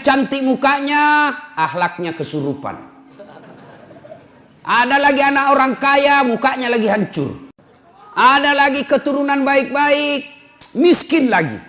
Cantik mukanya, akhlaknya kesurupan. Ada lagi anak orang kaya, mukanya lagi hancur. Ada lagi keturunan baik-baik, miskin lagi.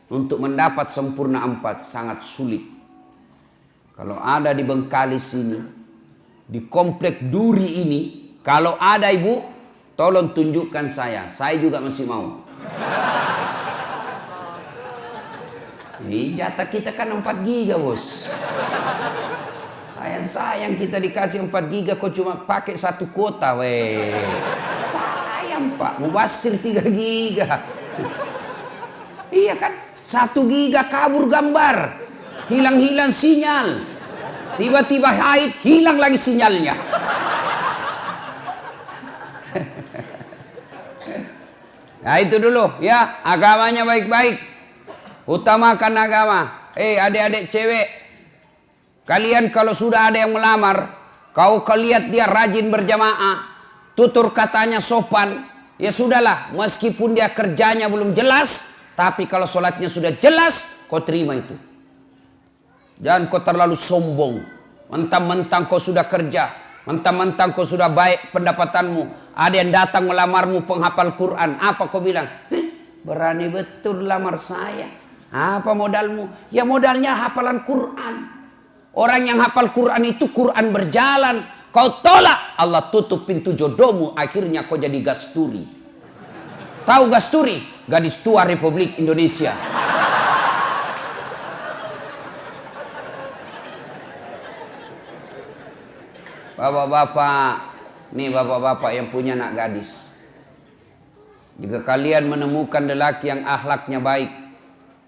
Untuk mendapat sempurna 4 sangat sulit. Kalau ada di Bengkalis ini, di komplek Duri ini, kalau ada ibu, tolong tunjukkan saya juga masih mau. Jatah kita kan 4 giga bos. Sayang kita dikasih 4 giga kok cuma pakai 1 kuota weh. Sayang pak, mubasir 3 giga. Iya kan, 1 giga kabur gambar, hilang sinyal, tiba-tiba haid hilang lagi sinyalnya. Nah itu dulu ya, agamanya baik-baik, utamakan agama. Adik-adik cewek, kalian kalau sudah ada yang melamar, kau lihat dia rajin berjamaah, tutur katanya sopan, ya sudahlah, meskipun dia kerjanya belum jelas, tapi kalau sholatnya sudah jelas, kau terima itu. Jangan kau terlalu sombong, mentang-mentang kau sudah kerja, mentang-mentang kau sudah baik pendapatanmu, ada yang datang melamarmu penghafal Quran, apa kau bilang? Berani betul lamar saya. Apa modalmu? Ya modalnya hafalan Quran. Orang yang hafal Quran itu Quran berjalan. Kau tolak, Allah tutup pintu jodohmu, akhirnya kau jadi gasturi. Tahu gasturi? Gadis tua Republik Indonesia. Bapak-bapak, nih bapak-bapak yang punya anak gadis. Jika kalian menemukan lelaki yang akhlaknya baik,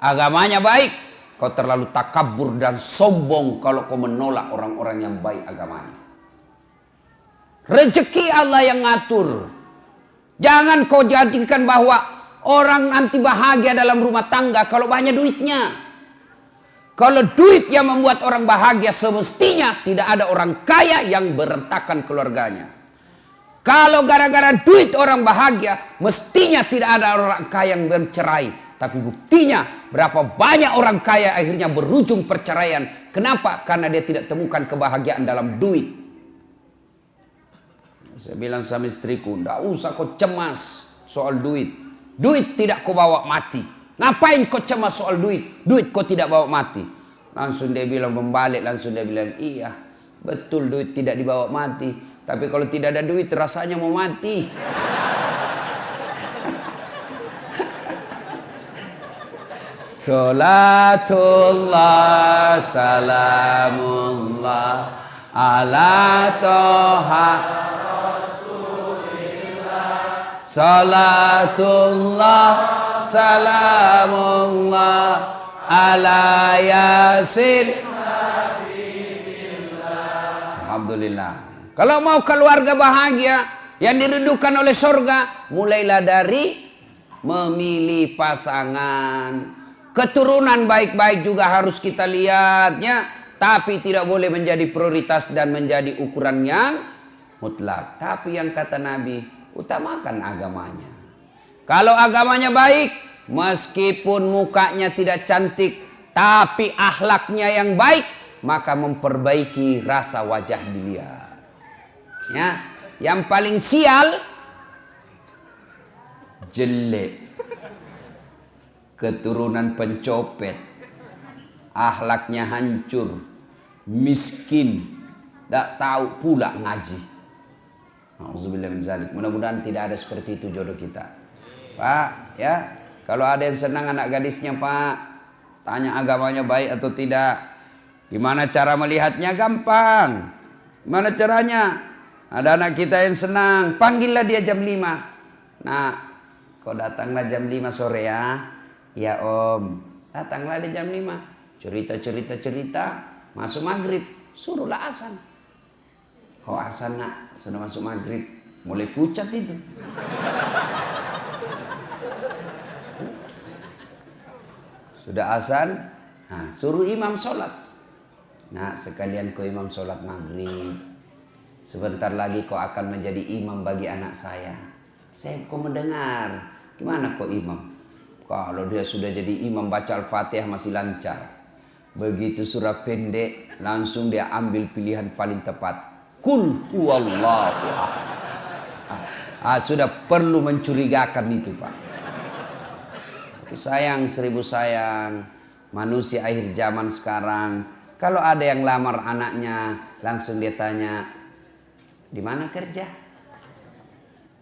agamanya baik, kau terlalu takabur dan sombong kalau kau menolak orang-orang yang baik agamanya. Rezeki Allah yang ngatur. Jangan kau jadikan bahwa orang nanti bahagia dalam rumah tangga kalau banyak duitnya. Kalau duit yang membuat orang bahagia, semestinya tidak ada orang kaya yang berantakan keluarganya. Kalau gara-gara duit orang bahagia, mestinya tidak ada orang kaya yang bercerai. Tapi buktinya berapa banyak orang kaya akhirnya berujung perceraian. Kenapa? Karena dia tidak temukan kebahagiaan dalam duit. Saya bilang sama istriku, tidak usah kau cemas soal duit. Duit tidak kau bawa mati. Ngapain kau cemas soal duit? Duit kau tidak bawa mati. Langsung dia bilang membalik, langsung dia bilang, iya betul duit tidak dibawa mati. Tapi kalau tidak ada duit rasanya mau mati. Salatullah salamullah ala toha Rasulillah. Salatullah salamullah ala yasin. Alhamdulillah. Kalau mau keluarga bahagia yang dirindukan oleh surga, mulailah dari memilih pasangan. Keturunan baik-baik juga harus kita lihatnya, tapi tidak boleh menjadi prioritas dan menjadi ukuran yang mutlak. Tapi yang kata Nabi, utamakan agamanya. Kalau agamanya baik, meskipun mukanya tidak cantik, tapi akhlaknya yang baik, maka memperbaiki rasa wajah dilihat. Ya, yang paling sial jelek, keturunan pencopet, akhlaknya hancur, miskin, tidak tahu pula ngaji. Auzubillah min zalik. Mudah-mudahan tidak ada seperti itu jodoh kita. Pak, ya, kalau ada yang senang anak gadisnya, Pak, tanya agamanya baik atau tidak. Gimana cara melihatnya? Gampang. Gimana caranya? Ada anak kita yang senang, panggillah dia jam 5. Nah, kau datanglah jam 5 sore ya. Ya om, datanglah dia jam 5. Cerita, masuk maghrib, suruhlah asan. Kau asan nak, sudah masuk maghrib, mulai pucat itu. Sudah asan, nah, suruh imam sholat. Nah, sekalian kau imam sholat maghrib. Sebentar lagi kau akan menjadi imam bagi anak saya. Saya kau mendengar. Gimana kau imam? Kalau dia sudah jadi imam baca Al-Fatihah masih lancar. Begitu surah pendek, langsung dia ambil pilihan paling tepat. Qul huwallahu ahad. Sudah perlu mencurigakan itu, Pak. Tapi sayang, seribu sayang, manusia akhir zaman sekarang, kalau ada yang lamar anaknya, langsung dia tanya, di mana kerja?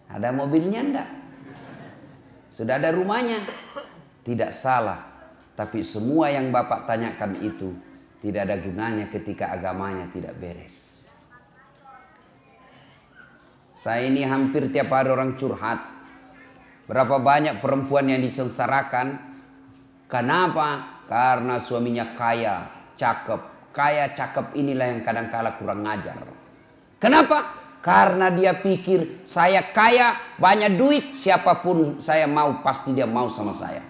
Ada mobilnya enggak? Sudah ada rumahnya? Tidak salah. Tapi semua yang Bapak tanyakan itu tidak ada gunanya ketika agamanya tidak beres. Saya ini hampir tiap hari orang curhat. Berapa banyak perempuan yang disengsarakan. Kenapa? Karena suaminya kaya, cakep. Kaya, cakep inilah yang kadang-kala kurang ngajar. Kenapa? Karena dia pikir saya kaya, banyak duit, siapapun saya mau pasti dia mau sama saya.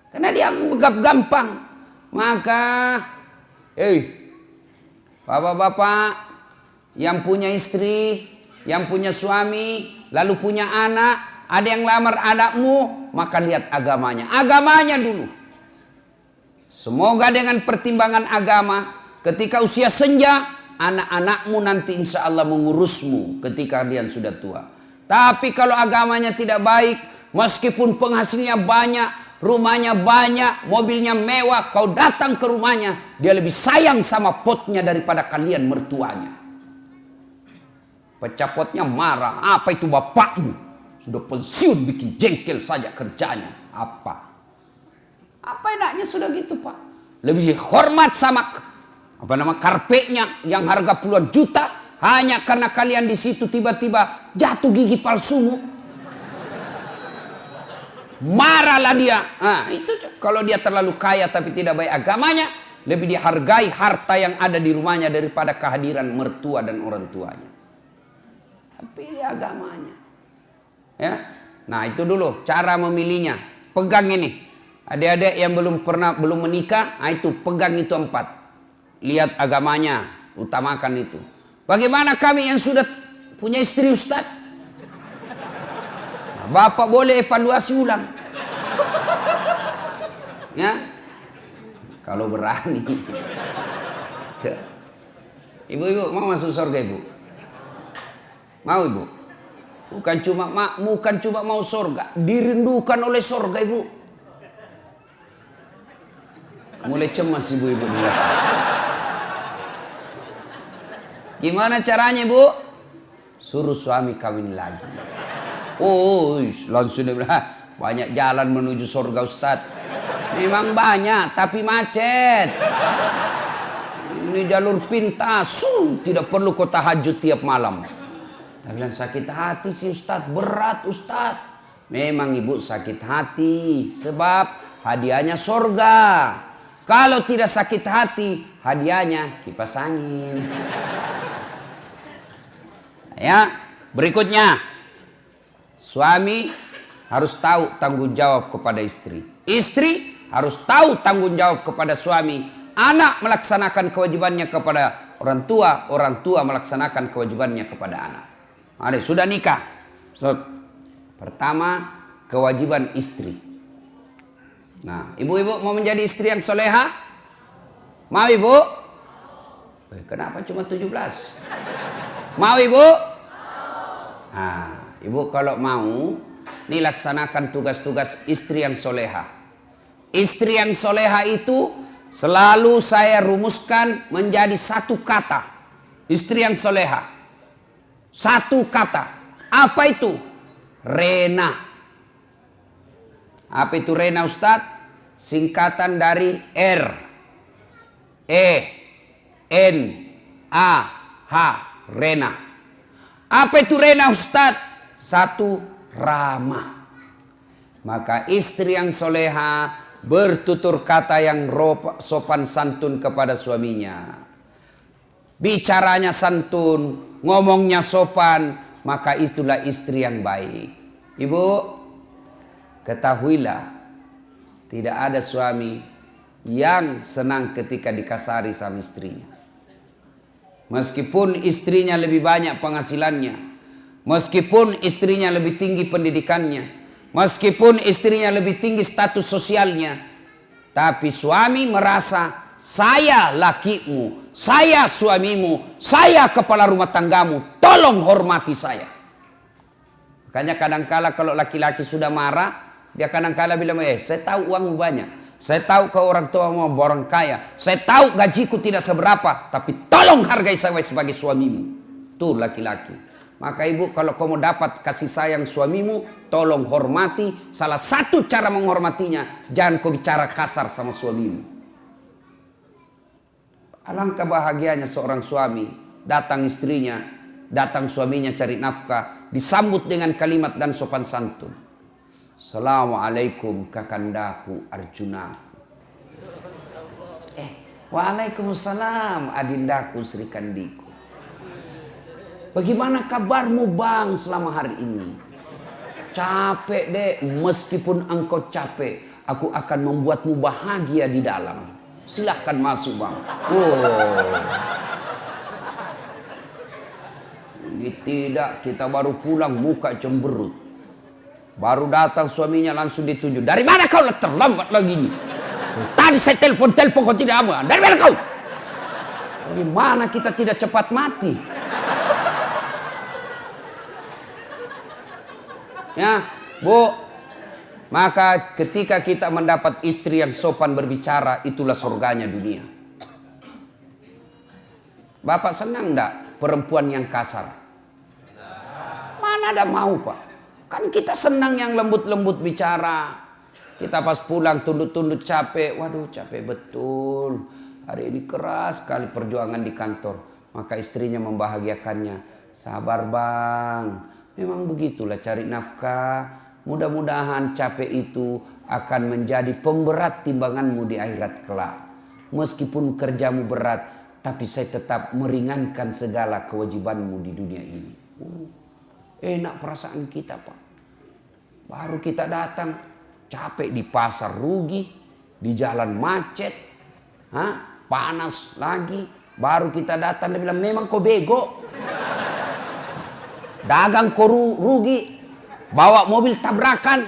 Karena dia anggap gampang. Maka bapak-bapak yang punya istri, yang punya suami, lalu punya anak, ada yang lamar anakmu, maka lihat agamanya. Agamanya dulu. Semoga dengan pertimbangan agama, ketika usia senja, anak-anakmu nanti insya Allah mengurusmu ketika kalian sudah tua. Tapi kalau agamanya tidak baik, meskipun penghasilnya banyak, rumahnya banyak, mobilnya mewah, kau datang ke rumahnya, dia lebih sayang sama potnya daripada kalian mertuanya. Pecah potnya marah, apa itu bapakmu? Sudah pensiun bikin jengkel saja kerjanya. Apa enaknya sudah gitu, Pak? Lebih hormat sama karpetnya yang harga puluhan juta, hanya karena kalian di situ tiba-tiba jatuh gigi palsumu. Marahlah dia. Itu kalau dia terlalu kaya tapi tidak baik agamanya, lebih dihargai harta yang ada di rumahnya daripada kehadiran mertua dan orang tuanya. Pilih agamanya. Ya. Nah, itu dulu cara memilihnya. Pegang ini. Adik-adik yang belum menikah, itu pegang itu 4. Lihat agamanya, utamakan itu. Bagaimana kami yang sudah punya istri, Ustaz? Bapak boleh evaluasi ulang. Ya. Kalau berani. Ibu-ibu mau masuk surga, Ibu? Mau, Ibu? Bukan cuma mau surga, dirindukan oleh surga, Ibu. Mulai cemas ibu-ibu dulu. Gimana caranya, Ibu? Suruh suami kawin lagi. Langsung dia bilang, banyak jalan menuju surga, Ustaz. Memang banyak, tapi macet. Ini jalur pintas, tidak perlu kau tahajud tiap malam. Dia bilang, sakit hati sih, Ustaz, berat, Ustaz. Memang Ibu sakit hati, sebab hadiahnya surga. Kalau tidak sakit hati, hadiahnya kipas angin. Ya, berikutnya. Suami harus tahu tanggung jawab kepada istri. Istri harus tahu tanggung jawab kepada suami. Anak melaksanakan kewajibannya kepada orang tua melaksanakan kewajibannya kepada anak. Ada sudah nikah. Pertama, kewajiban istri. Nah, ibu-ibu mau menjadi istri yang soleha? Mau, Ibu? Kenapa cuma 17? Mau, Ibu? Nah, Ibu kalau mau, nih laksanakan tugas-tugas istri yang soleha. Istri yang soleha itu selalu saya rumuskan menjadi satu kata. Istri yang soleha. Satu kata. Apa itu? Rena. Apa itu Rena, Ustaz? Singkatan dari R, E, N, A, H. Rena. Apa itu Rena, Ustaz? Satu, ramah. Maka istri yang soleha bertutur kata yang sopan santun kepada suaminya. Bicaranya santun, ngomongnya sopan, maka itulah istri yang baik. Ibu, ketahuilah, tidak ada suami yang senang ketika dikasari sama istrinya. Meskipun istrinya lebih banyak penghasilannya, meskipun istrinya lebih tinggi pendidikannya, meskipun istrinya lebih tinggi status sosialnya, tapi suami merasa saya lakimu, saya suamimu, saya kepala rumah tanggamu, tolong hormati saya. Makanya kadangkala kalau laki-laki sudah marah, dia kadangkala bilang, saya tahu uangmu banyak, saya tahu kau orang tua mau orang kaya, saya tahu gajiku tidak seberapa, tapi tolong hargai saya sebagai suamimu. Tuh laki-laki. Maka ibu, kalau kamu dapat kasih sayang suamimu, tolong hormati. Salah satu cara menghormatinya, jangan kau bicara kasar sama suamimu. Alangkah bahagianya seorang suami, datang istrinya, datang suaminya cari nafkah, disambut dengan kalimat dan sopan santun. Assalamualaikum kakandaku Arjunaku. Waalaikumsalam adindaku Sri Kandiku. Bagaimana kabarmu bang selama hari ini? Capek deh, meskipun engkau capek, aku akan membuatmu bahagia di dalam. Silahkan masuk bang. Ini tidak, kita baru pulang muka cemberut. Baru datang suaminya langsung dituju. Dari mana kau terlambat lagi nih? Tadi saya telepon kau tidak mau. Dari mana kau? Bagaimana kita tidak cepat mati? Ya, Bu, maka ketika kita mendapat istri yang sopan berbicara, itulah surganya dunia. Bapak senang enggak perempuan yang kasar? Mana ada mau Pak? Kan kita senang yang lembut-lembut bicara. Kita pas pulang tunduk-tunduk capek. Waduh capek betul. Hari ini keras sekali perjuangan di kantor. Maka istrinya membahagiakannya. Sabar bang. Memang begitulah cari nafkah. Mudah-mudahan capek itu akan menjadi pemberat timbanganmu di akhirat kelak. Meskipun kerjamu berat, tapi saya tetap meringankan segala kewajibanmu di dunia ini. Enak perasaan kita Pak. Baru kita datang, capek di pasar rugi, di jalan macet, panas lagi. Baru kita datang, dia bilang memang kau bego. Dagang kau rugi, bawa mobil tabrakan,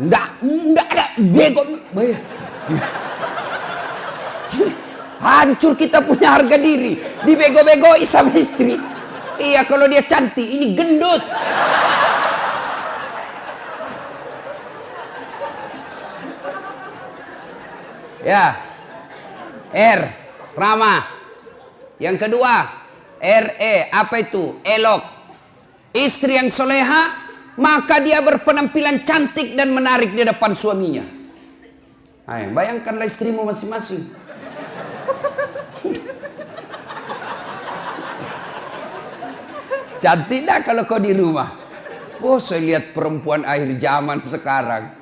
enggak ada bego. Hancur kita punya harga diri, dibego-begoi sama istri. Iya kalau dia cantik, ini gendut. Ya, R, ramah. Yang kedua, RE, apa itu? Elok. Istri yang soleha, maka dia berpenampilan cantik dan menarik di depan suaminya. Ayo, bayangkanlah istrimu masing-masing. Cantik dah kalau kau di rumah. Saya lihat perempuan akhir zaman sekarang.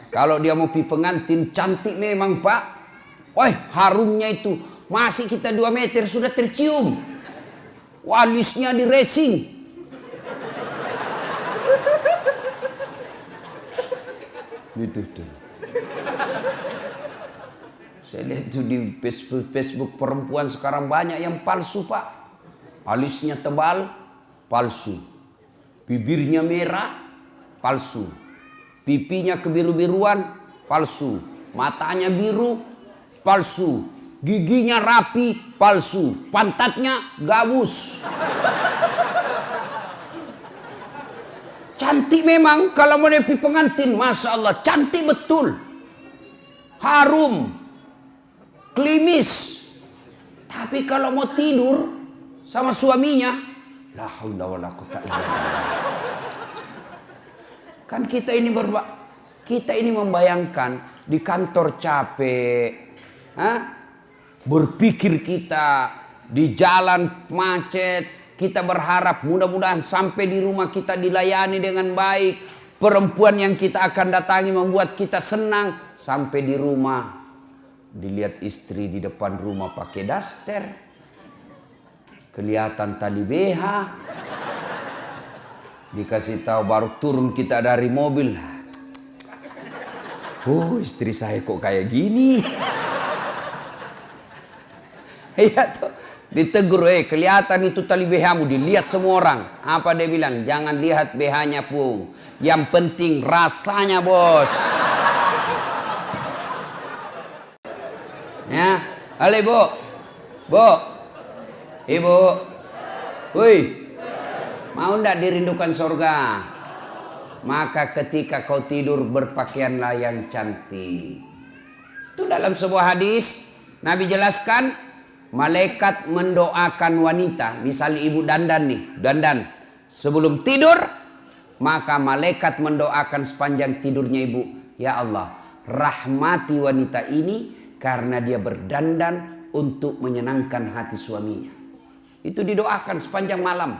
Kalau dia mau pi pengantin, cantik memang Pak. Harumnya itu masih kita 2 meter sudah tercium. Walisnya di racing. Gitu tuh. Saya lihat tuh di Facebook perempuan sekarang banyak yang palsu Pak. Alisnya tebal, palsu. Bibirnya merah, palsu. Pipinya kebiru-biruan, palsu. Matanya biru, palsu. Giginya rapi, palsu. Pantatnya gabus. Cantik memang kalau mau nepi pengantin, Masya Allah, cantik betul. Harum, klimis. Tapi kalau mau tidur sama suaminya, la haula wala quwwata illa billah. Kan kita ini membayangkan di kantor capek, berpikir kita di jalan macet. Kita berharap mudah-mudahan sampai di rumah kita dilayani dengan baik. Perempuan yang kita akan datangi membuat kita senang. Sampai di rumah dilihat istri di depan rumah pakai daster. Kelihatan tali BH. Dikasih tahu baru turun kita dari mobil. Istri saya kok kayak gini. Iya tuh. Ditegur, kelihatan itu tali BH-mu, dilihat semua orang. Apa dia bilang? Jangan lihat BH-nya pun. Yang penting rasanya bos. Ya, Halo ibu. Bu. Ibu. Woi. Mau ndak dirindukan surga? Maka ketika kau tidur berpakaianlah yang cantik. Itu dalam sebuah hadis Nabi jelaskan, malaikat mendoakan wanita, misalnya ibu dandan nih, dandan sebelum tidur, maka malaikat mendoakan sepanjang tidurnya ibu, ya Allah, rahmati wanita ini karena dia berdandan untuk menyenangkan hati suaminya. Itu didoakan sepanjang malam.